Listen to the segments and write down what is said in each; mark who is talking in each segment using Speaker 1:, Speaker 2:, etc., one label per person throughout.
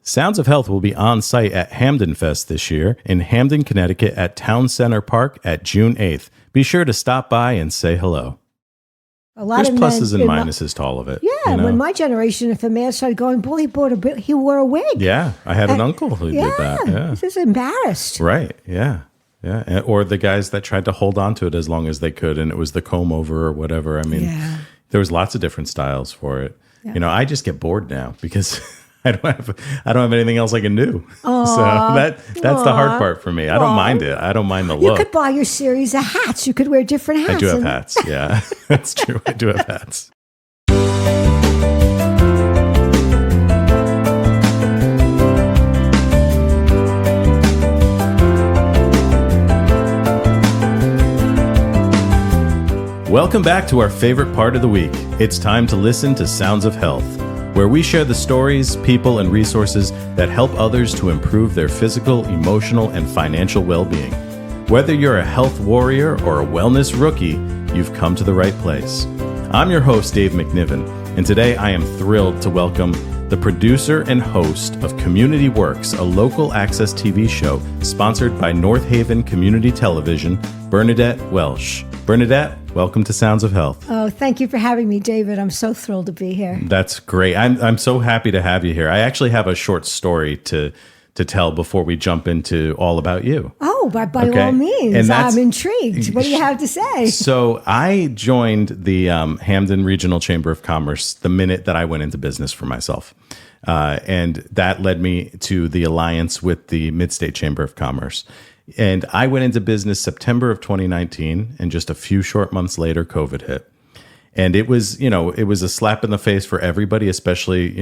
Speaker 1: Sounds of Health will be on site at Hamden Fest this year in Hamden, Connecticut at Town Center Park at June 8th. Be sure to stop by and say hello. There's pluses and minuses to all of it.
Speaker 2: Yeah,
Speaker 1: you know?
Speaker 2: When my generation, if a man started going, boy, he wore a wig.
Speaker 1: Yeah, I had an uncle who did that. Yeah,
Speaker 2: he's just embarrassed.
Speaker 1: Right, yeah. Or the guys that tried to hold on to it as long as they could, and it was the comb over or whatever. I mean, there was lots of different styles for it. Yeah. You know, I just get bored now because I don't have anything else I can do.
Speaker 2: Aww,
Speaker 1: so that's the hard part for me. I don't mind it. I don't mind the look.
Speaker 2: You could buy your series of hats. You could wear different hats.
Speaker 1: I do have hats. Yeah, that's true. I do have hats. Welcome back to our favorite part of the week. It's time to listen to Sounds of Health, where we share the stories, people, and resources that help others to improve their physical, emotional, and financial well-being. Whether you're a health warrior or a wellness rookie, you've come to the right place. I'm your host, Dave McNiven, and today I am thrilled to welcome the producer and host of Community Works, a local access TV show sponsored by North Haven Community Television, Bernadette Welsh. Bernadette, welcome to Sounds of Health.
Speaker 2: Oh, thank you for having me, David. I'm so thrilled to be here.
Speaker 1: That's great. I'm so happy to have you here. I actually have a short story to tell before we jump into all about you.
Speaker 2: Oh, by all means. I'm intrigued. What do you have to say?
Speaker 1: So I joined the Hamden Regional Chamber of Commerce the minute that I went into business for myself. And that led me to the alliance with the Mid-State Chamber of Commerce. And I went into business September of 2019, and just a few short months later, COVID hit. And it was a slap in the face for everybody, especially,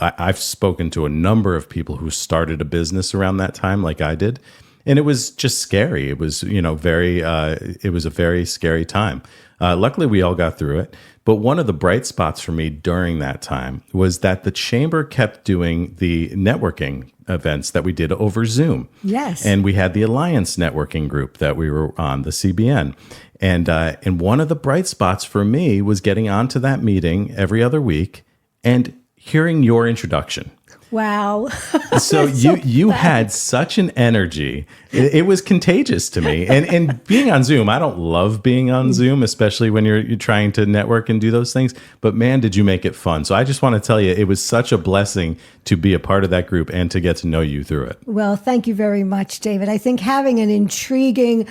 Speaker 1: I've spoken to a number of people who started a business around that time, like I did. And it was just scary. It was, it was a very scary time. Luckily, we all got through it. But one of the bright spots for me during that time was that the chamber kept doing the networking events that we did over Zoom.
Speaker 2: Yes.
Speaker 1: And we had the Alliance networking group that we were on, the CBN. And one of the bright spots for me was getting onto that meeting every other week and hearing your introduction.
Speaker 2: Wow.
Speaker 1: So you had such an energy. It was contagious to me. And being on Zoom, I don't love being on Zoom, especially when you're trying to network and do those things. But man, did you make it fun. So I just want to tell you, it was such a blessing to be a part of that group and to get to know you through it.
Speaker 2: Well, thank you very much, David. I think having an intriguing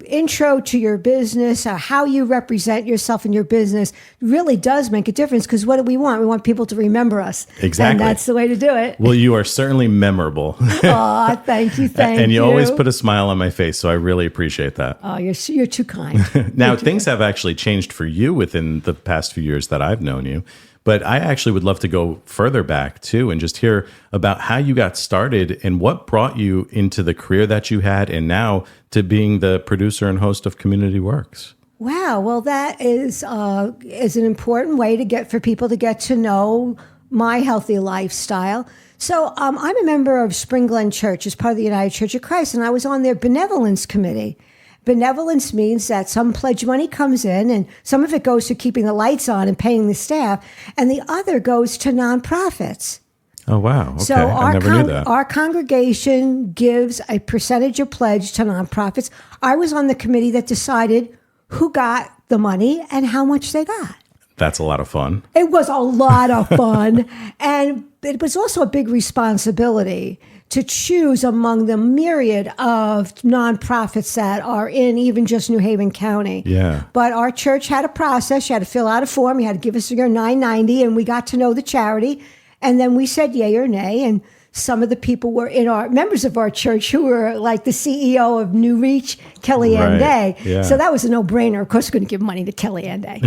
Speaker 2: intro to your business, how you represent yourself in your business really does make a difference, because what do we want? We want people to remember us.
Speaker 1: Exactly.
Speaker 2: And that's the way to do it.
Speaker 1: Well, you are certainly memorable.
Speaker 2: Oh, thank you.
Speaker 1: And you always put a smile on my face, so I really appreciate that.
Speaker 2: Oh, you're too kind.
Speaker 1: Now, things have actually changed for you within the past few years that I've known you. But I actually would love to go further back, too, and just hear about how you got started and what brought you into the career that you had and now to being the producer and host of Community Works.
Speaker 2: Wow. Well, that is an important way for people to get to know my healthy lifestyle. So I'm a member of Spring Glen Church as part of the United Church of Christ, and I was on their benevolence committee. Benevolence means that some pledge money comes in, and some of it goes to keeping the lights on and paying the staff, and the other goes to nonprofits.
Speaker 1: Oh, wow. Okay.
Speaker 2: So
Speaker 1: I never knew that.
Speaker 2: Our congregation gives a percentage of pledge to nonprofits. I was on the committee that decided who got the money and how much they got.
Speaker 1: That's a lot of fun.
Speaker 2: It was a lot of fun. And it was also a big responsibility to choose among the myriad of nonprofits that are in even just New Haven County.
Speaker 1: Yeah.
Speaker 2: But our church had a process. You had to fill out a form. You had to give us your $9.90, and we got to know the charity. And then we said yay or nay. And some of the people were members of our church who were like the CEO of New Reach, Kellyanne Day.
Speaker 1: Yeah.
Speaker 2: So that was a no-brainer. Of course, we're going to give money to Kellyanne Day.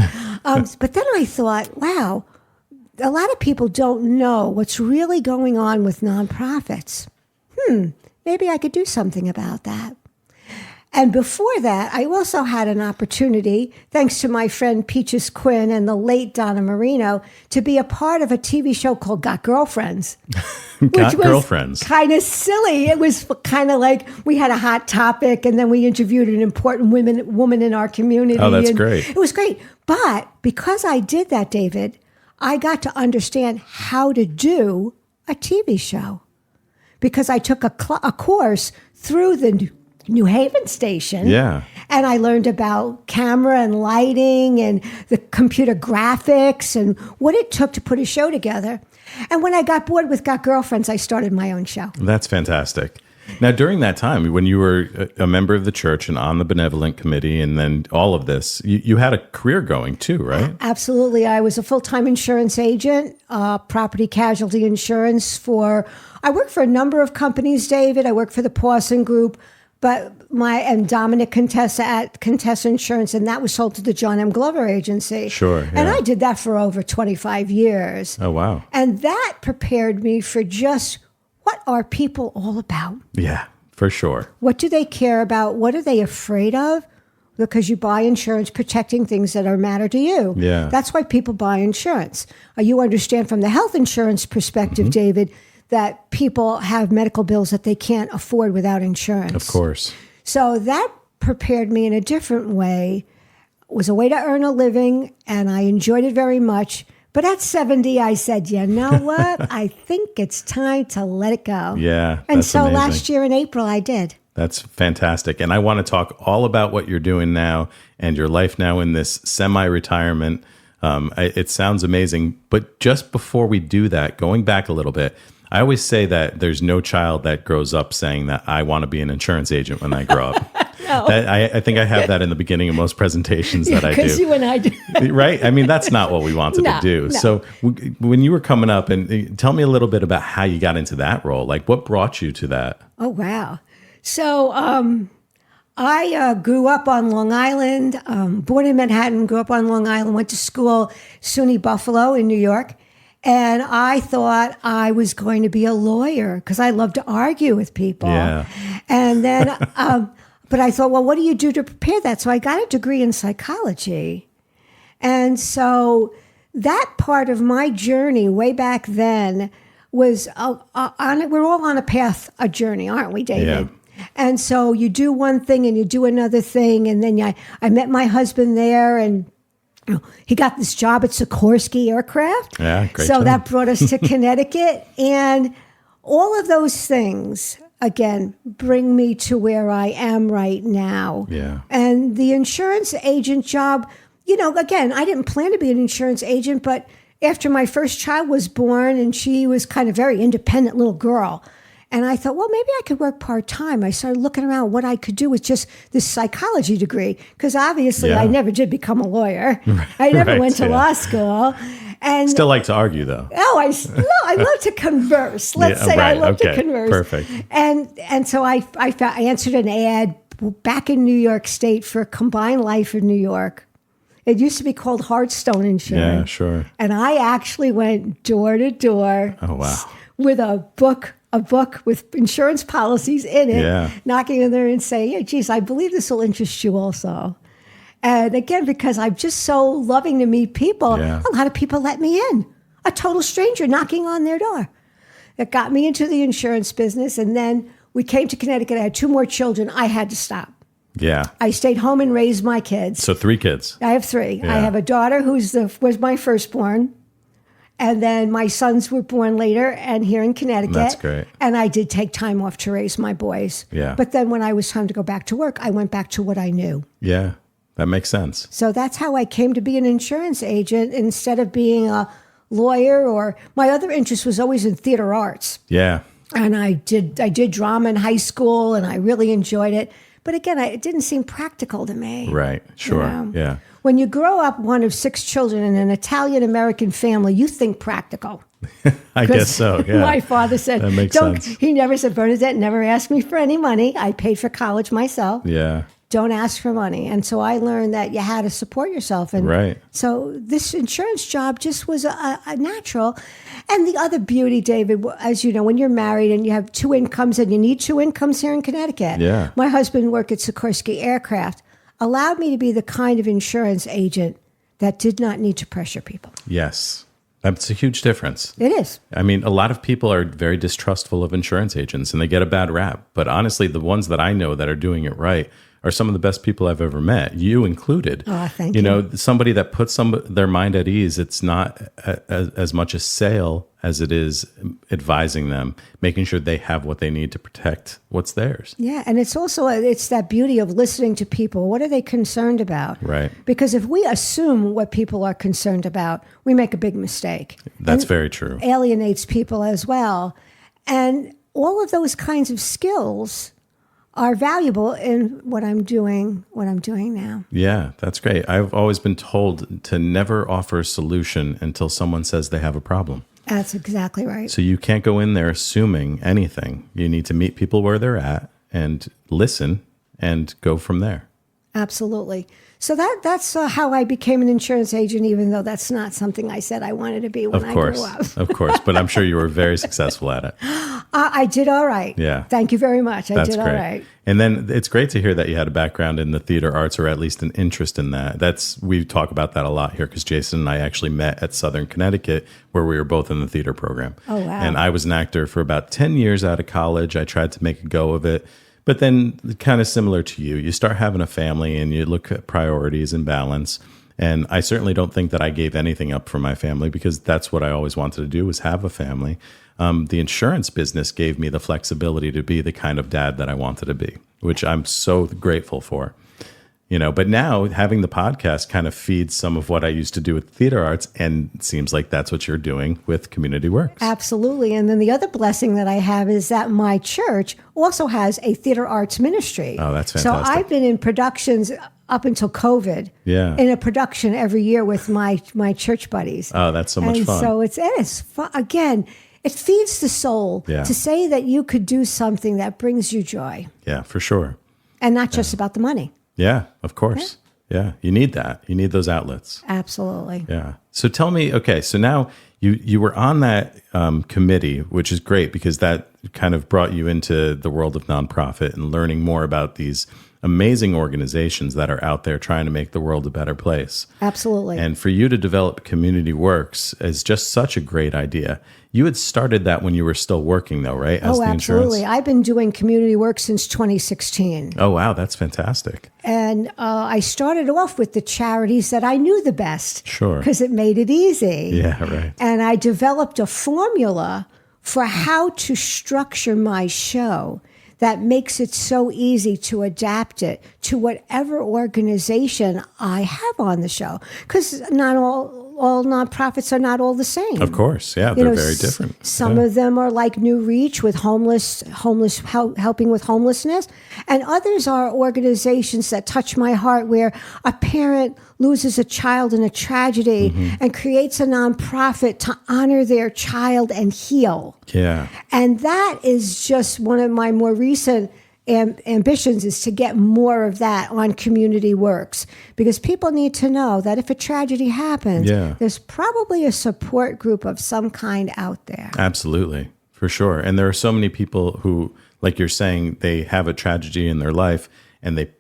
Speaker 2: But then I thought, wow, a lot of people don't know what's really going on with nonprofits. Maybe I could do something about that. And before that, I also had an opportunity, thanks to my friend Peaches Quinn and the late Donna Marino, to be a part of a TV show called Got Girlfriends.
Speaker 1: Got Girlfriends.
Speaker 2: Kind of silly. It was kind of like we had a hot topic, and then we interviewed an important woman in our community.
Speaker 1: Oh, that's great.
Speaker 2: It was great. But because I did that, David, I got to understand how to do a TV show because I took a course through the New Haven station.
Speaker 1: Yeah.
Speaker 2: And I learned about camera and lighting and the computer graphics and what it took to put a show together. And when I got bored with Got Girlfriends, I started my own show.
Speaker 1: That's fantastic. Now, during that time, when you were a member of the church and on the benevolent committee and then all of this, you had a career going too, right?
Speaker 2: Absolutely. I was a full-time insurance agent, property casualty insurance I worked for a number of companies, David. I worked for the Pawson Group, and Dominic Contessa at Contessa Insurance, and that was sold to the John M. Glover Agency.
Speaker 1: Sure. Yeah.
Speaker 2: And I did that for over 25 years.
Speaker 1: Oh, wow.
Speaker 2: And that prepared me for just what are people all about?
Speaker 1: Yeah, for sure.
Speaker 2: What do they care about? What are they afraid of? Because you buy insurance protecting things that matter to you.
Speaker 1: Yeah.
Speaker 2: That's why people buy insurance. You understand from the health insurance perspective, David, that people have medical bills that they can't afford without insurance.
Speaker 1: Of course.
Speaker 2: So that prepared me in a different way. It was a way to earn a living, and I enjoyed it very much. But at 70, I said, you know what? I think it's time to let it go.
Speaker 1: Yeah.
Speaker 2: And
Speaker 1: that's
Speaker 2: so
Speaker 1: amazing.
Speaker 2: last year in April, I did.
Speaker 1: That's fantastic. And I want to talk all about what you're doing now and your life now in this semi-retirement. It sounds amazing. But just before we do that, going back a little bit, I always say that there's no child that grows up saying that I want to be an insurance agent when I grow up.
Speaker 2: No.
Speaker 1: I think I have that in the beginning of most presentations that I do.
Speaker 2: Because you and I do.
Speaker 1: Right? I mean, that's not what we wanted to do.
Speaker 2: No.
Speaker 1: So when you were coming up, and tell me a little bit about how you got into that role. Like, what brought you to that?
Speaker 2: Oh, wow. So I grew up on Long Island, born in Manhattan, grew up on Long Island, went to school, SUNY Buffalo in New York. And I thought I was going to be a lawyer because I love to argue with people.
Speaker 1: Yeah.
Speaker 2: And then, but I thought, well, what do you do to prepare that? So I got a degree in psychology. And so that part of my journey way back then was, we're all on a path, a journey, aren't we, David?
Speaker 1: Yeah.
Speaker 2: And so you do one thing and you do another thing. And then I met my husband there, and he got this job at Sikorsky Aircraft.
Speaker 1: Yeah, great
Speaker 2: So
Speaker 1: job.
Speaker 2: that brought us to Connecticut. And all of those things, again, bring me to where I am right now.
Speaker 1: Yeah.
Speaker 2: And the insurance agent job, again, I didn't plan to be an insurance agent, but after my first child was born and she was kind of very independent little girl, and I thought, well, maybe I could work part-time. I started looking around what I could do with just this psychology degree, because obviously I never did become a lawyer. I never went to law school. And
Speaker 1: Still like to argue, though.
Speaker 2: I love to converse. Let's say I love to converse.
Speaker 1: Perfect.
Speaker 2: And so I answered an ad back in New York State for Combined Life in New York. It used to be called Hearthstone Insurance.
Speaker 1: Yeah, sure.
Speaker 2: And I actually went door to door.
Speaker 1: Oh, wow.
Speaker 2: With a book with insurance policies in it, knocking in there and saying, yeah, geez, I believe this will interest you also. And again, because I'm just so loving to meet people, a lot of people let me in. A total stranger knocking on their door. That got me into the insurance business. And then we came to Connecticut. I had 2 more children. I had to stop.
Speaker 1: Yeah.
Speaker 2: I stayed home and raised my kids.
Speaker 1: So 3 kids.
Speaker 2: I have 3.
Speaker 1: Yeah.
Speaker 2: I have a daughter was my firstborn. And then my sons were born later and here in Connecticut.
Speaker 1: That's great.
Speaker 2: And I did take time off to raise my boys.
Speaker 1: Yeah.
Speaker 2: But then when I was time to go back to work, I went back to what I knew.
Speaker 1: Yeah, that makes sense.
Speaker 2: So that's how I came to be an insurance agent instead of being a lawyer, or my other interest was always in theater arts.
Speaker 1: Yeah.
Speaker 2: And I did drama in high school and I really enjoyed it. But again, it didn't seem practical to me.
Speaker 1: Right. Sure. Yeah.
Speaker 2: When you grow up one of 6 children in an Italian-American family, you think practical.
Speaker 1: I guess so, yeah.
Speaker 2: My father said,
Speaker 1: that makes sense.
Speaker 2: He never said, Bernadette never asked me for any money. I paid for college myself.
Speaker 1: Yeah.
Speaker 2: Don't ask for money. And so I learned that you had to support yourself. And
Speaker 1: right.
Speaker 2: So this insurance job just was a natural. And the other beauty, David, as you know, when you're married and you have 2 incomes, and you need 2 incomes here in Connecticut.
Speaker 1: Yeah.
Speaker 2: My husband worked at Sikorsky Aircraft, allowed me to be the kind of insurance agent that did not need to pressure people.
Speaker 1: Yes. That's a huge difference.
Speaker 2: It is.
Speaker 1: I mean, a lot of people are very distrustful of insurance agents and they get a bad rap. But honestly, the ones that I know that are doing it right are some of the best people I've ever met, you included.
Speaker 2: Oh, thank you.
Speaker 1: You know, somebody that puts their mind at ease, it's not as much a sale as it is advising them, making sure they have what they need to protect what's theirs.
Speaker 2: Yeah, and it's also it's that beauty of listening to people. What are they concerned about?
Speaker 1: Right.
Speaker 2: Because if we assume what people are concerned about, we make a big mistake.
Speaker 1: That's very true.
Speaker 2: Alienates people as well. And all of those kinds of skills are valuable in what I'm doing now.
Speaker 1: Yeah, that's great. I've always been told to never offer a solution until someone says they have a problem.
Speaker 2: That's exactly right.
Speaker 1: So you can't go in there assuming anything. You need to meet people where they're at and listen and go from there.
Speaker 2: Absolutely. So that's how I became an insurance agent, even though that's not something I said I wanted to be when I grew up.
Speaker 1: Of course. But I'm sure you were very successful at it.
Speaker 2: I did all right.
Speaker 1: Yeah.
Speaker 2: Thank you very much.
Speaker 1: That's
Speaker 2: I did
Speaker 1: great.
Speaker 2: all right.
Speaker 1: And then it's great to hear that you had a background in the theater arts, or at least an interest in that. We talk about that a lot here because Jason and I actually met at Southern Connecticut, where we were both in the theater program.
Speaker 2: Oh, wow.
Speaker 1: And I was an actor for about 10 years out of college. I tried to make a go of it. But then, kind of similar to you start having a family and you look at priorities and balance. And I certainly don't think that I gave anything up for my family, because that's what I always wanted to do, was have a family. The insurance business gave me the flexibility to be the kind of dad that I wanted to be, which I'm so grateful for. You know, but now having the podcast kind of feeds some of what I used to do with theater arts, and it seems like that's what you're doing with Community Works.
Speaker 2: Absolutely. And then the other blessing that I have is that my church also has a theater arts ministry.
Speaker 1: Oh, that's fantastic.
Speaker 2: So I've been in productions up until COVID.
Speaker 1: Yeah.
Speaker 2: In a production every year with my church buddies.
Speaker 1: Oh, that's so much fun.
Speaker 2: So it's fun. Again, it feeds the soul to say that you could do something that brings you joy.
Speaker 1: Yeah, for sure.
Speaker 2: And not just about the money.
Speaker 1: Yeah, of course. Yeah, you need that. You need those outlets.
Speaker 2: Absolutely.
Speaker 1: Yeah. So tell me, okay, so now you were on that committee, which is great because that kind of brought you into the world of nonprofit and learning more about these amazing organizations that are out there trying to make the world a better place.
Speaker 2: Absolutely.
Speaker 1: And for you to develop Community Works is just such a great idea. You had started that when you were still working, though, right? As
Speaker 2: oh,
Speaker 1: the
Speaker 2: absolutely.
Speaker 1: Insurance?
Speaker 2: I've been doing community work since 2016.
Speaker 1: Oh, wow. That's fantastic.
Speaker 2: And I started off with the charities that I knew the best.
Speaker 1: Sure.
Speaker 2: Because it made it easy.
Speaker 1: Yeah, right.
Speaker 2: And I developed a formula for how to structure my show that makes it so easy to adapt it to whatever organization I have on the show. Because not all nonprofits are not all the same.
Speaker 1: Of course, yeah, they're very different.
Speaker 2: Some of them are like New Reach with helping with homelessness, and others are organizations that touch my heart, where a parent loses a child in a tragedy and creates a nonprofit to honor their child and heal.
Speaker 1: Yeah,
Speaker 2: and that is just one of my more recent ambitions, is to get more of that on Community Works, because people need to know that if a tragedy happens, there's probably a support group of some kind out there.
Speaker 1: Absolutely, for sure. And there are so many people who, like you're saying, they have a tragedy in their life and they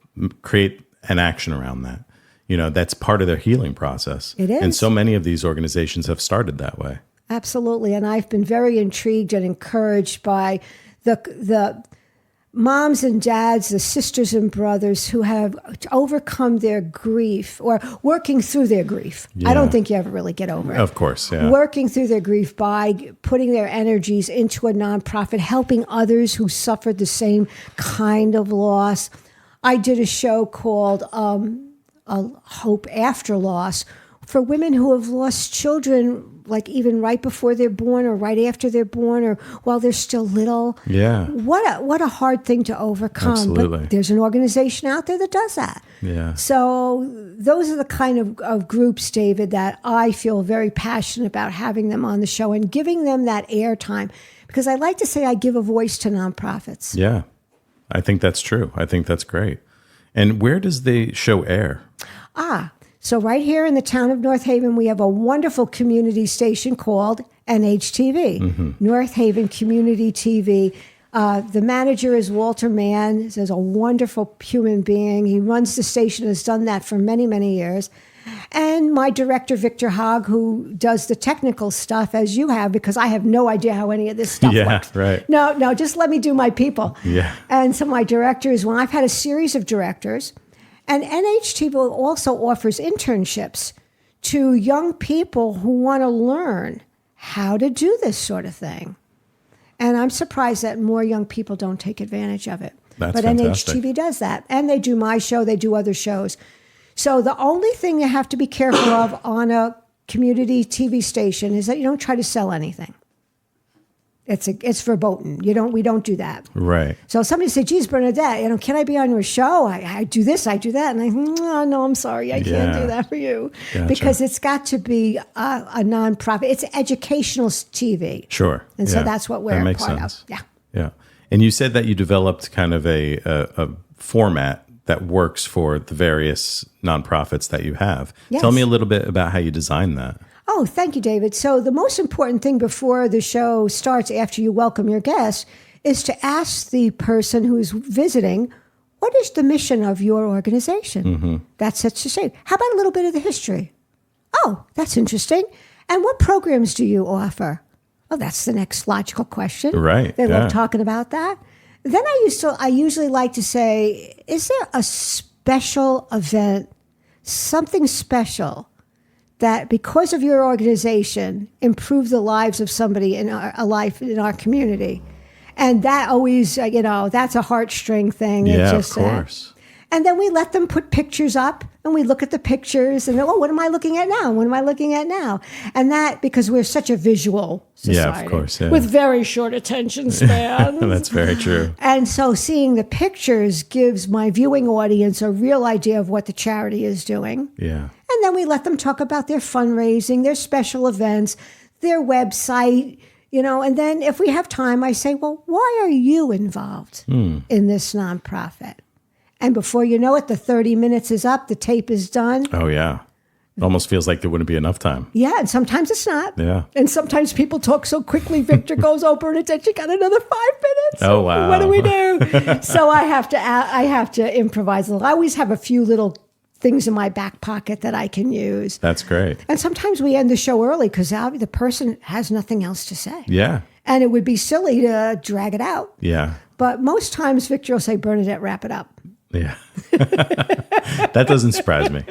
Speaker 1: create an action around that. You know, that's part of their healing process.
Speaker 2: It is.
Speaker 1: And so many of these organizations have started that way.
Speaker 2: Absolutely. And I've been very intrigued and encouraged by the moms and dads, the sisters and brothers who have overcome their grief or working through their grief.
Speaker 1: Yeah.
Speaker 2: I don't think you ever really get over it.
Speaker 1: Of course, yeah.
Speaker 2: Working through their grief by putting their energies into a nonprofit, helping others who suffered the same kind of loss. I did a show called Hope After Loss for women who have lost children, like even right before they're born or right after they're born or while they're still little.
Speaker 1: Yeah.
Speaker 2: What a hard thing to overcome.
Speaker 1: Absolutely.
Speaker 2: But there's an organization out there that does that.
Speaker 1: Yeah.
Speaker 2: So those are the kind of groups, David, that I feel very passionate about having them on the show and giving them that airtime. Because I like to say I give a voice to nonprofits.
Speaker 1: Yeah. I think that's true. I think that's great. And where does the show air?
Speaker 2: So right here in the town of North Haven, we have a wonderful community station called NHTV, North Haven Community TV. The manager is Walter Mann. He's a wonderful human being. He runs the station, has done that for many, many years. And my director, Victor Hogg, who does the technical stuff as you have, because I have no idea how any of this stuff works.
Speaker 1: Right.
Speaker 2: No, just let me do my people.
Speaker 1: Yeah.
Speaker 2: And so my directors, well, I've had a series of directors, and NHTV also offers internships to young people who want to learn how to do this sort of thing. And I'm surprised that more young people don't take advantage of it.
Speaker 1: That's
Speaker 2: but
Speaker 1: fantastic.
Speaker 2: NHTV does that. And they do my show, they do other shows. So the only thing you have to be careful of on a community TV station is that you don't try to sell anything. It's verboten. We don't do that.
Speaker 1: Right.
Speaker 2: So somebody say, geez, Bernadette, can I be on your show? I do this, I do that. And I, no, I'm sorry, I can't do that for you.
Speaker 1: Gotcha.
Speaker 2: Because it's got to be a nonprofit. It's educational TV.
Speaker 1: Sure.
Speaker 2: And so that's what we're
Speaker 1: that makes
Speaker 2: part
Speaker 1: sense.
Speaker 2: of. Yeah.
Speaker 1: Yeah. And you said that you developed kind of a format that works for the various nonprofits that you have.
Speaker 2: Yes.
Speaker 1: Tell me a little bit about how you designed that.
Speaker 2: Oh, thank you, David. So the most important thing before the show starts, after you welcome your guests, is to ask the person who's visiting, what is the mission of your organization? Mm-hmm. That sets the stage. How about a little bit of the history? Oh, that's interesting. And what programs do you offer? Oh, that's the next logical question.
Speaker 1: Right.
Speaker 2: They love talking about that. Then I usually like to say, is there a special event, something special that because of your organization improved the lives of somebody in our community? And that always, that's a heartstring thing.
Speaker 1: Yeah, of course.
Speaker 2: And then we let them put pictures up, and we look at the pictures, and what am I looking at now? What am I looking at now? And that, because we're such a visual society.
Speaker 1: Yeah, of course. Yeah.
Speaker 2: With very short attention spans.
Speaker 1: That's very true.
Speaker 2: And so seeing the pictures gives my viewing audience a real idea of what the charity is doing.
Speaker 1: Yeah.
Speaker 2: And then we let them talk about their fundraising, their special events, their website, and then if we have time, I say, well, why are you involved in this nonprofit? And before you know it, the 30 minutes is up, the tape is done.
Speaker 1: Oh, yeah. It almost feels like there wouldn't be enough time.
Speaker 2: Yeah, and sometimes it's not.
Speaker 1: Yeah.
Speaker 2: And sometimes people talk so quickly, Victor goes, oh, Bernadette, you got another 5 minutes.
Speaker 1: Oh, wow.
Speaker 2: What do we do? So I have to improvise a little. I always have a few little things in my back pocket that I can use.
Speaker 1: That's great.
Speaker 2: And sometimes we end the show early because the person has nothing else to say.
Speaker 1: Yeah.
Speaker 2: And it would be silly to drag it out.
Speaker 1: Yeah.
Speaker 2: But most times Victor will say, Bernadette, wrap it up.
Speaker 1: Yeah. That doesn't surprise me.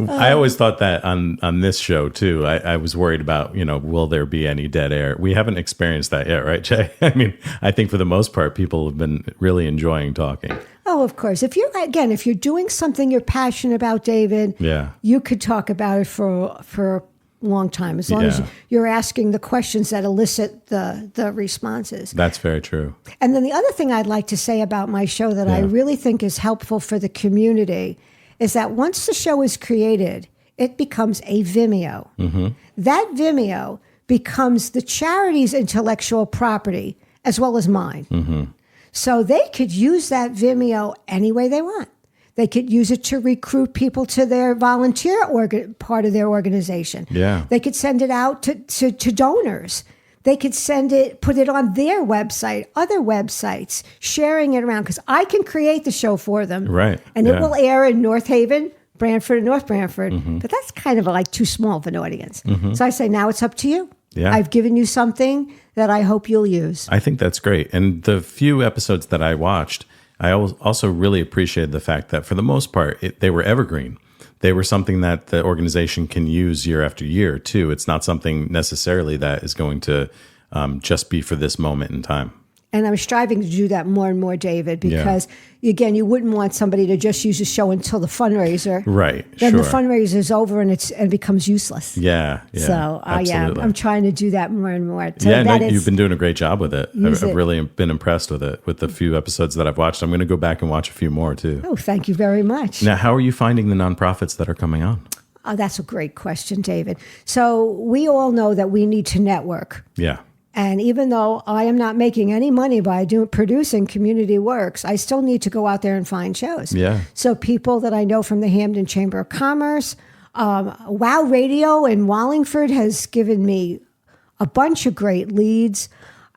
Speaker 1: I always thought that on this show, too. I was worried about, will there be any dead air? We haven't experienced that yet, right, Jay? I mean, I think for the most part, people have been really enjoying talking.
Speaker 2: Oh, of course. If you're doing something you're passionate about, David, you could talk about it for a long time, as long as you're asking the questions that elicit the responses.
Speaker 1: That's very true.
Speaker 2: And then the other thing I'd like to say about my show that I really think is helpful for the community is that once the show is created, it becomes a Vimeo. Mm-hmm. That Vimeo becomes the charity's intellectual property as well as mine. Mm-hmm. So they could use that Vimeo any way they want. They could use it to recruit people to their volunteer part of their organization.
Speaker 1: Yeah.
Speaker 2: They could send it out to donors. They could put it on their website, other websites, sharing it around, because I can create the show for them.
Speaker 1: Right.
Speaker 2: And it will air in North Haven, Brantford, and North Brantford. Mm-hmm. But that's kind of like too small of an audience. Mm-hmm. So I say, now it's up to you.
Speaker 1: Yeah.
Speaker 2: I've given you something that I hope you'll use.
Speaker 1: I think that's great. And the few episodes that I watched, I also really appreciated the fact that for the most part, they were evergreen. They were something that the organization can use year after year, too. It's not something necessarily that is going to just be for this moment in time.
Speaker 2: And I'm striving to do that more and more, David, because, again, you wouldn't want somebody to just use a show until the fundraiser.
Speaker 1: Right,
Speaker 2: Then the fundraiser's over and it becomes useless.
Speaker 1: Yeah.
Speaker 2: So, I'm trying to do that more and more. So
Speaker 1: you've been doing a great job with it. I've really been impressed with it, with the few episodes that I've watched. I'm going to go back and watch a few more, too.
Speaker 2: Oh, thank you very much.
Speaker 1: Now, how are you finding the nonprofits that are coming on?
Speaker 2: Oh, that's a great question, David. So we all know that we need to network.
Speaker 1: Yeah.
Speaker 2: And even though I am not making any money by producing community works, I still need to go out there and find shows.
Speaker 1: Yeah.
Speaker 2: So people that I know from the Hamden Chamber of Commerce, Wow Radio in Wallingford has given me a bunch of great leads.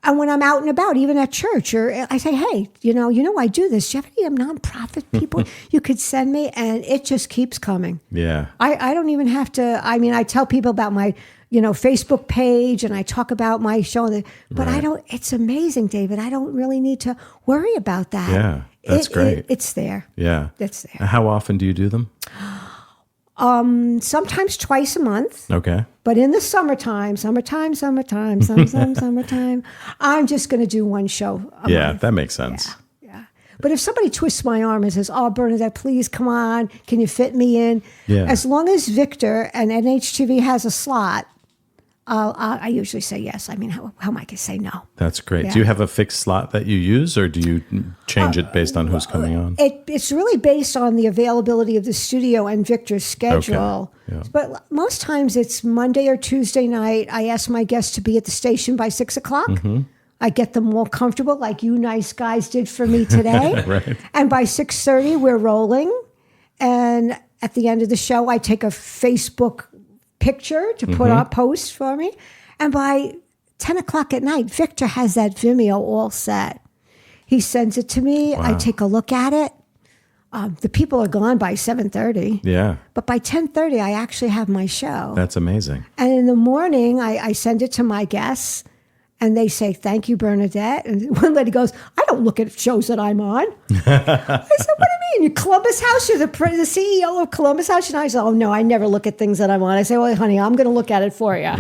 Speaker 2: And when I'm out and about, even at church, or I say, hey, I do this. Do you have any nonprofit people you could send me? And it just keeps coming.
Speaker 1: Yeah.
Speaker 2: I don't even have to. I mean, I tell people about my, Facebook page, and I talk about my show. But I don't. It's amazing, David. I don't really need to worry about that.
Speaker 1: Yeah, that's great.
Speaker 2: It's there.
Speaker 1: Yeah.
Speaker 2: It's there.
Speaker 1: How often do you do them?
Speaker 2: Sometimes twice a month.
Speaker 1: Okay.
Speaker 2: But in the summertime, summertime, I'm just going to do one show a month.
Speaker 1: That makes sense.
Speaker 2: Yeah. But if somebody twists my arm and says, oh, Bernadette, please come on. Can you fit me in?
Speaker 1: Yeah.
Speaker 2: As long as Victor and NHTV has a slot, I usually say yes. I mean, how am I going to say no?
Speaker 1: That's great.
Speaker 2: Yeah.
Speaker 1: Do you have a fixed slot that you use, or do you change it based on who's coming on?
Speaker 2: It's really based on the availability of the studio and Victor's schedule.
Speaker 1: Okay. Yeah.
Speaker 2: But most times it's Monday or Tuesday night. I ask my guests to be at the station by 6 o'clock.
Speaker 1: Mm-hmm.
Speaker 2: I get them all comfortable, like you nice guys did for me today.
Speaker 1: Right.
Speaker 2: And by 6:30, we're rolling. And at the end of the show, I take a Facebook picture to put on post for me. And by 10 o'clock at night, Victor has that Vimeo all set. He sends it to me.
Speaker 1: Wow.
Speaker 2: I take a look at it. The people are gone by 7:30.
Speaker 1: Yeah.
Speaker 2: But by 10:30, I actually have my show.
Speaker 1: That's amazing.
Speaker 2: And in the morning, I send it to my guests. And they say, thank you, Bernadette. And one lady goes, I don't look at shows that I'm on. I said, what do you mean? You're Columbus House? You're the CEO of Columbus House? And I said, oh, no, I never look at things that I'm on. I say, well, honey, I'm going to look at it for you. Yeah.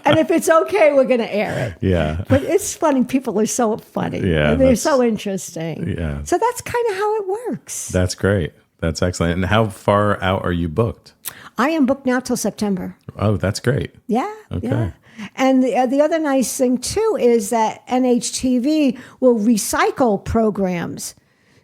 Speaker 2: and if it's okay, we're going to air it.
Speaker 1: Yeah.
Speaker 2: But it's funny. People are so funny.
Speaker 1: Yeah.
Speaker 2: And they're so interesting.
Speaker 1: Yeah.
Speaker 2: So that's kind of how it works.
Speaker 1: That's great. That's excellent. And how far out are you booked?
Speaker 2: I am booked now till September.
Speaker 1: Oh, that's great.
Speaker 2: Yeah.
Speaker 1: Okay.
Speaker 2: Yeah. And the other nice thing, too, is that NHTV will recycle programs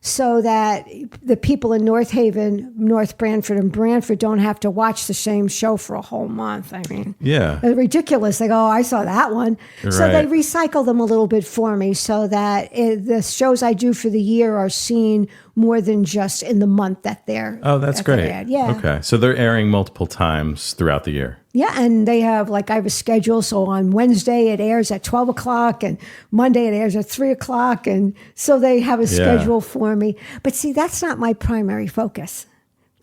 Speaker 2: so that the people in North Haven, North Branford, and Branford don't have to watch the same show for a whole month. I mean,
Speaker 1: yeah,
Speaker 2: it's ridiculous. They go, oh, I saw that one.
Speaker 1: Right.
Speaker 2: So they recycle them a little bit for me so that the shows I do for the year are seen more than just in the month that they're.
Speaker 1: Oh, that's great.
Speaker 2: Yeah.
Speaker 1: Okay. So they're airing multiple times throughout the year.
Speaker 2: Yeah, and they have, I have a schedule. So on Wednesday, it airs at 12 o'clock, and Monday, it airs at 3 o'clock. And so they have a schedule for me. But see, that's not my primary focus.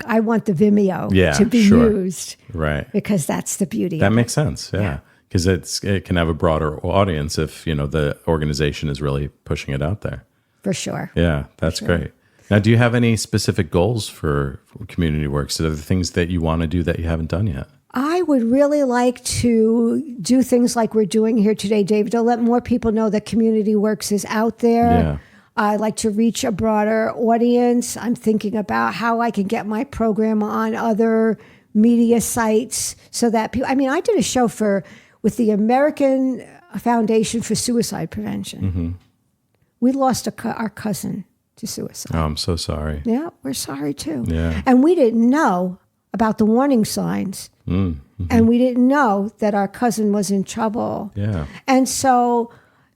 Speaker 2: I want the Vimeo to be used.
Speaker 1: Right.
Speaker 2: Because that's the beauty
Speaker 1: that
Speaker 2: of
Speaker 1: makes sense, yeah. Because it can have a broader audience if, the organization is really pushing it out there.
Speaker 2: For sure.
Speaker 1: Yeah, that's great. Now, do you have any specific goals for community work? So, are there things that you want to do that you haven't done yet?
Speaker 2: I would really like to do things like we're doing here today, David, to let more people know that community works is out there.
Speaker 1: Yeah.
Speaker 2: I like to reach a broader audience. I'm thinking about how I can get my program on other media sites so that people, I did a show with the American Foundation for Suicide Prevention. Mm-hmm. We lost our cousin to suicide.
Speaker 1: Oh, I'm so sorry.
Speaker 2: Yeah, we're sorry too.
Speaker 1: Yeah.
Speaker 2: And we didn't know about the warning signs. Mm-hmm. And we didn't know that our cousin was in trouble.
Speaker 1: Yeah.
Speaker 2: And so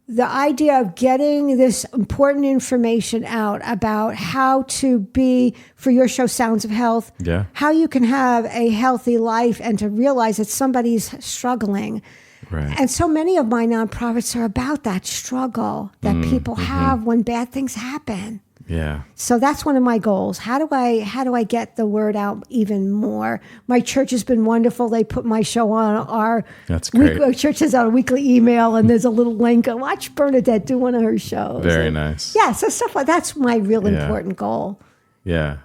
Speaker 2: the idea of getting this important information out about how to be, for your show, Sounds of Health, how you can have a healthy life and to realize that somebody's struggling.
Speaker 1: Right.
Speaker 2: And so many of my nonprofits are about that struggle that people have when bad things happen.
Speaker 1: Yeah.
Speaker 2: So that's one of my goals. How do I get the word out even more? My church has been wonderful. They put my show on our our church has out a weekly email, and there's a little link. Watch Bernadette do one of her shows.
Speaker 1: Very nice.
Speaker 2: Yeah, so stuff like that's my real important goal.
Speaker 1: Yeah,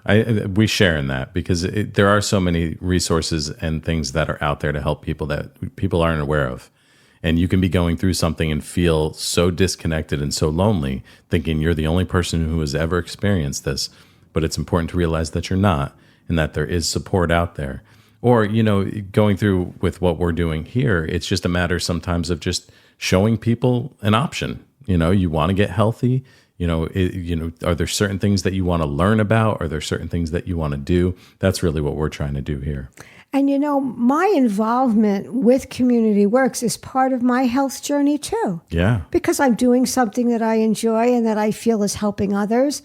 Speaker 1: we share in that because there are so many resources and things that are out there to help people that people aren't aware of. And you can be going through something and feel so disconnected and so lonely, thinking you're the only person who has ever experienced this. But it's important to realize that you're not, and that there is support out there. Or, going through with what we're doing here, it's just a matter sometimes of just showing people an option. You want to get healthy. Are there certain things that you want to learn about? Are there certain things that you want to do? That's really what we're trying to do here.
Speaker 2: And my involvement with Community Works is part of my health journey too.
Speaker 1: Yeah.
Speaker 2: Because I'm doing something that I enjoy and that I feel is helping others.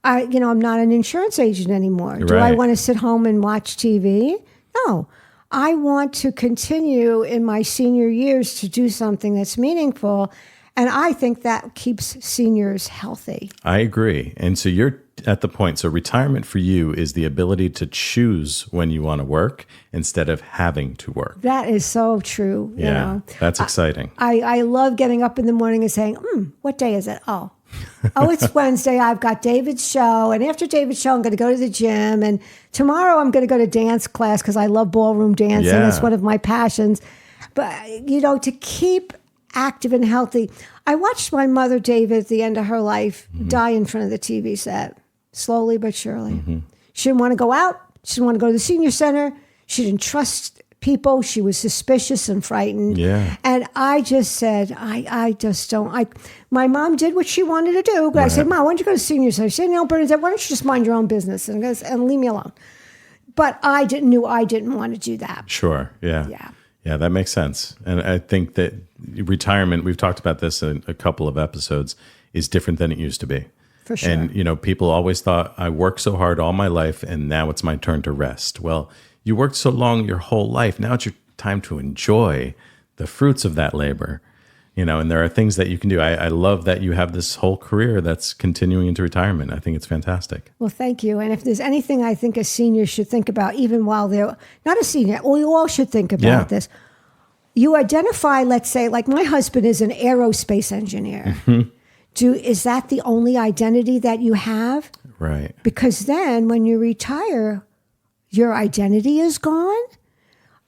Speaker 2: I'm not an insurance agent anymore.
Speaker 1: Right.
Speaker 2: Do I want to sit home and watch TV? No. I want to continue in my senior years to do something that's meaningful. And I think that keeps seniors healthy.
Speaker 1: I agree. And so you're at the point. So retirement for you is the ability to choose when you want to work instead of having to work.
Speaker 2: That is so true.
Speaker 1: Yeah,
Speaker 2: you know.
Speaker 1: that's exciting.
Speaker 2: I love getting up in the morning and saying, what day is it? Oh, it's Wednesday. I've got David's show. And after David's show, I'm going to go to the gym. And tomorrow I'm going to go to dance class because I love ballroom dancing.
Speaker 1: Yeah.
Speaker 2: That's one of my passions. But, you know, to keep active and healthy. I watched my mother, David, at the end of her life, die in front of the TV set, slowly but surely. She didn't want to go out. She didn't want to go to the senior center. She didn't trust people. She was suspicious and frightened.
Speaker 1: Yeah.
Speaker 2: And I just said, I just don't. My mom did what she wanted to do. But I said, Mom, why don't you go to the senior center? She said, no, Bernadette, why don't you just mind your own business and leave me alone? But I didn't want to do that.
Speaker 1: Sure. Yeah.
Speaker 2: Yeah.
Speaker 1: Yeah, that makes sense. And I think that retirement, we've talked about this in a couple of episodes, is different than it used to be.
Speaker 2: For sure.
Speaker 1: And, you know, people always thought, I worked so hard all my life and now it's my turn to rest. Well, you worked so long your whole life. Now it's your time to enjoy the fruits of that labor. You know, and there are things that you can do. I love that you have this whole career that's continuing into retirement. I think it's fantastic.
Speaker 2: Well, thank you. And if there's anything I think a senior should think about, even while they're not a senior, we all should think about this. You identify, let's say, like my husband is an aerospace engineer. Is that the only identity that you have?
Speaker 1: Right.
Speaker 2: Because then when you retire, your identity is gone.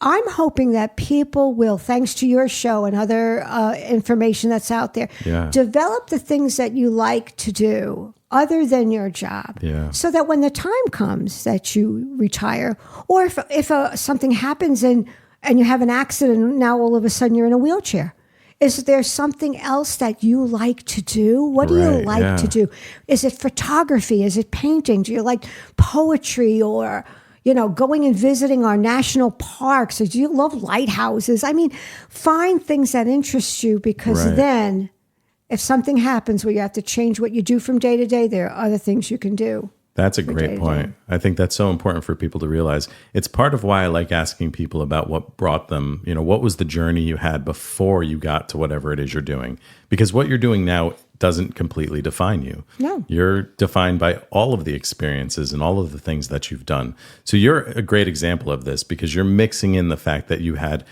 Speaker 2: I'm hoping that people will, thanks to your show and other information that's out there, develop the things that you like to do other than your job. So that when the time comes that you retire, or if something happens and you have an accident and now all of a sudden you're in a wheelchair, is there something else that you like to do? What do you like to do? Is it photography? Is it painting? Do you like poetry or... you know, going and visiting our national parks? Or do you love lighthouses? I mean, find things that interest you because then if something happens where you have to change what you do from day to day, there are other things you can do.
Speaker 1: That's a great point. I think that's so important for people to realize. It's part of why I like asking people about what brought them, you know, what was the journey you had before you got to whatever it is you're doing? Because what you're doing now doesn't completely define you.
Speaker 2: No.
Speaker 1: You're defined by all of the experiences and all of the things that you've done. So you're a great example of this because you're mixing in the fact that you had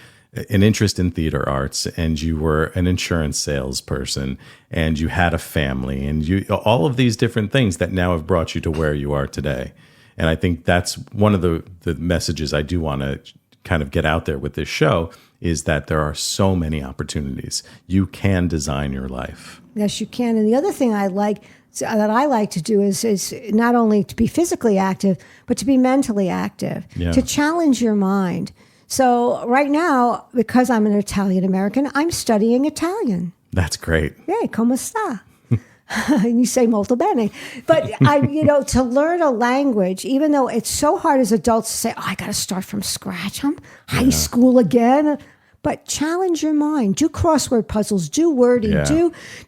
Speaker 1: an interest in theater arts and you were an insurance salesperson and you had a family and you all of these different things that now have brought you to where you are today. And I think that's one of the messages I do want to kind of get out there with this show is that there are so many opportunities. You can design your life.
Speaker 2: Yes, you can. And the other thing I like to do is not only to be physically active, but to be mentally active, to challenge your mind. So right now, because I'm an Italian American, I'm studying Italian.
Speaker 1: That's great.
Speaker 2: Hey, come sta? You say molto bene. But to learn a language, even though it's so hard as adults to say, I got to start from scratch. I'm high school again. But challenge your mind. Do crossword puzzles. Do wording.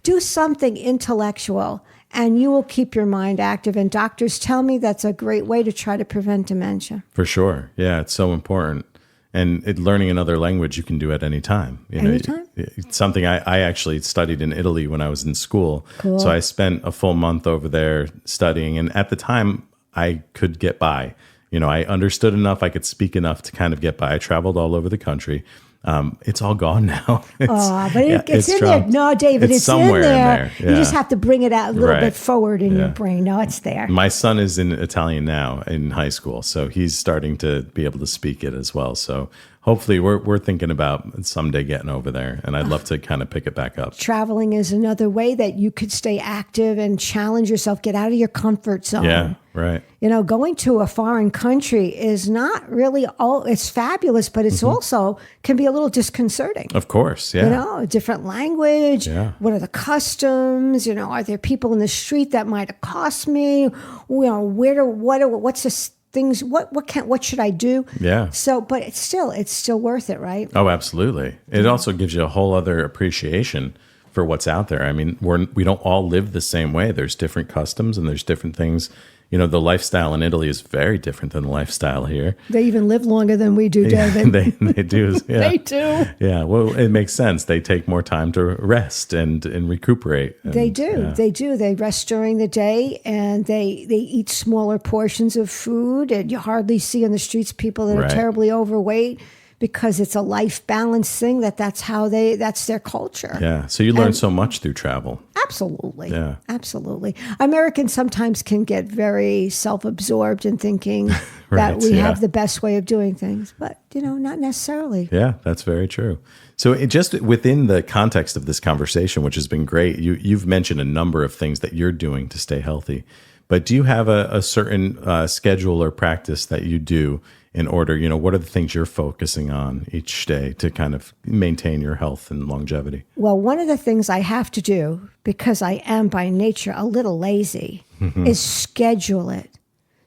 Speaker 2: Do something intellectual. And you will keep your mind active. And doctors tell me that's a great way to try to prevent dementia.
Speaker 1: For sure. Yeah, it's so important. And learning another language you can do at any time.
Speaker 2: Anytime?
Speaker 1: It's something I actually studied in Italy when I was in school.
Speaker 2: Cool.
Speaker 1: So I spent a full month over there studying. And at the time, I could get by. You know, I understood enough. I could speak enough to kind of get by. I traveled all over the country. It's all gone now.
Speaker 2: It's in there. No, David, it's
Speaker 1: somewhere
Speaker 2: in there.
Speaker 1: Yeah.
Speaker 2: You just have to bring it out a little bit forward in your brain. No, it's there.
Speaker 1: My son is in Italian now in high school, so he's starting to be able to speak it as well. So hopefully we're thinking about someday getting over there, and I'd love to kind of pick it back up.
Speaker 2: Traveling is another way that you could stay active and challenge yourself, get out of your comfort zone.
Speaker 1: Yeah, right.
Speaker 2: You know, going to a foreign country is not really it's fabulous, but it's also can be a little disconcerting.
Speaker 1: Of course, yeah.
Speaker 2: You know, a different language.
Speaker 1: Yeah.
Speaker 2: What are the customs? You know, are there people in the street that might accost me? You know, what's this things? What should I do?
Speaker 1: Yeah.
Speaker 2: So, but it's still worth it, right?
Speaker 1: Oh, absolutely. It also gives you a whole other appreciation for what's out there. I mean, we don't all live the same way. There's different customs and there's different things, the lifestyle in Italy is very different than the lifestyle here.
Speaker 2: They even live longer than we do, David.
Speaker 1: They do. Yeah.
Speaker 2: They do.
Speaker 1: Yeah. Well, it makes sense. They take more time to rest and recuperate.
Speaker 2: They do.
Speaker 1: Yeah.
Speaker 2: They do. They rest during the day, and they eat smaller portions of food. And you hardly see on the streets people that are terribly overweight, because it's a life balance thing. That's their culture.
Speaker 1: Yeah. So you learn so much through travel.
Speaker 2: Absolutely.
Speaker 1: Yeah.
Speaker 2: Absolutely. Americans sometimes can get very self-absorbed in thinking that we have the best way of doing things, but not necessarily.
Speaker 1: Yeah, that's very true. So just within the context of this conversation, which has been great, you've mentioned a number of things that you're doing to stay healthy. But do you have a certain schedule or practice that you do in order, what are the things you're focusing on each day to kind of maintain your health and longevity?
Speaker 2: Well, one of the things I have to do, because I am by nature a little lazy, is schedule it.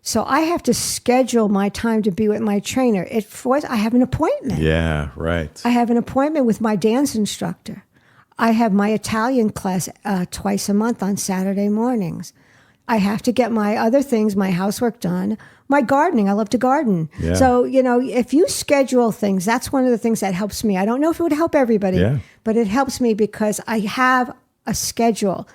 Speaker 2: So I have to schedule my time to be with my trainer. I have an appointment.
Speaker 1: Yeah, right.
Speaker 2: I have an appointment with my dance instructor. I have my Italian class twice a month on Saturday mornings. I have to get my other things, my housework done, my gardening. I love to garden. Yeah. So, if you schedule things, that's one of the things that helps me. I don't know if it would help everybody, but it helps me because I have a schedule.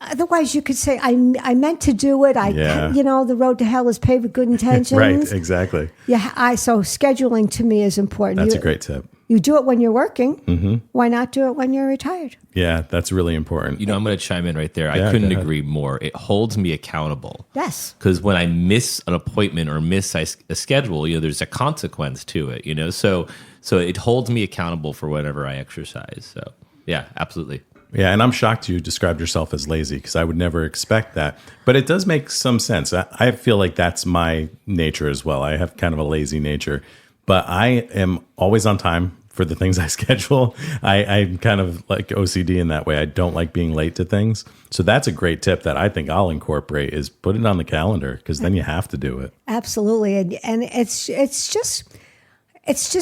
Speaker 2: Otherwise, you could say, I meant to do it. The road to hell is paved with good intentions.
Speaker 1: Right, exactly.
Speaker 2: Yeah, so scheduling to me is important.
Speaker 1: That's a great tip.
Speaker 2: You do it when you're working. Mm-hmm. Why not do it when you're retired?
Speaker 1: Yeah, that's really important.
Speaker 3: I'm going to chime in right there. I couldn't agree more. It holds me accountable.
Speaker 2: Yes.
Speaker 3: Because when I miss an appointment or miss a schedule, there's a consequence to it, So it holds me accountable for whatever I exercise. So, yeah, absolutely.
Speaker 1: Yeah, and I'm shocked you described yourself as lazy, because I would never expect that. But it does make some sense. I feel like that's my nature as well. I have kind of a lazy nature. But I am always on time for the things I schedule. I'm kind of like OCD in that way. I don't like being late to things. So that's a great tip that I think I'll incorporate, is put it on the calendar, because then you have to do it.
Speaker 2: Absolutely. And it's just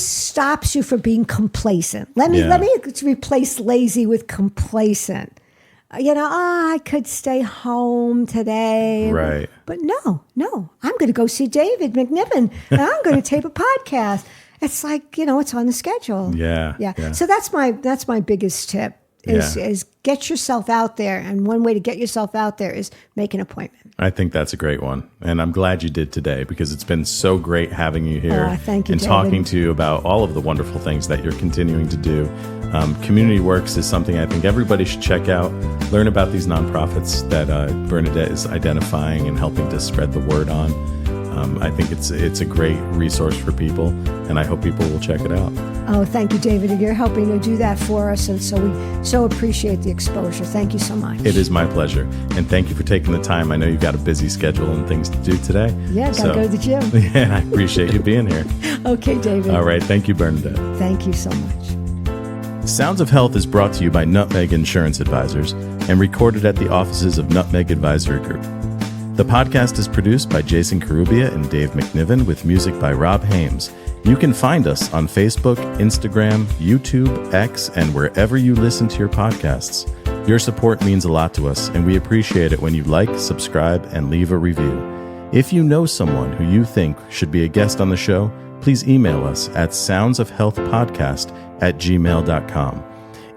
Speaker 2: stops you from being complacent. Let me replace lazy with complacent. I could stay home today.
Speaker 1: Right.
Speaker 2: But no, I'm going to go see David McNiven, and I'm going to tape a podcast. It's like, it's on the schedule.
Speaker 1: Yeah.
Speaker 2: So that's my biggest tip is get yourself out there. And one way to get yourself out there is make an appointment.
Speaker 1: I think that's a great one. And I'm glad you did today, because it's been so great having you here
Speaker 2: thank you,
Speaker 1: and
Speaker 2: David.
Speaker 1: Talking to you about all of the wonderful things that you're continuing to do. Community Works is something I think everybody should check out. Learn about these nonprofits that Bernadette is identifying and helping to spread the word on. I think it's a great resource for people, and I hope people will check it out.
Speaker 2: Oh, thank you, David. You're helping to do that for us, and so we so appreciate the exposure. Thank you so much.
Speaker 1: It is my pleasure, and thank you for taking the time. I know you've got a busy schedule and things to do today.
Speaker 2: Yeah, gotta go to the gym.
Speaker 1: Yeah, I appreciate you being here.
Speaker 2: Okay, David.
Speaker 1: All right, thank you, Bernadette.
Speaker 2: Thank you so much.
Speaker 1: Sounds of Health is brought to you by Nutmeg Insurance Advisors and recorded at the offices of Nutmeg Advisory Group. The podcast is produced by Jason Carubia and Dave McNiven, with music by Rob Hames. You can find us on Facebook, Instagram, YouTube, X, and wherever you listen to your podcasts. Your support means a lot to us, and we appreciate it when you like, subscribe, and leave a review. If you know someone who you think should be a guest on the show, please email us at soundsofhealthpodcast@gmail.com.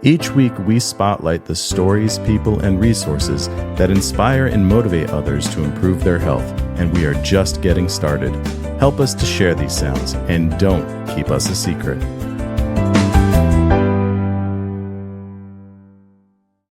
Speaker 1: Each week, we spotlight the stories, people, and resources that inspire and motivate others to improve their health, and we are just getting started. Help us to share these sounds, and don't keep us a secret.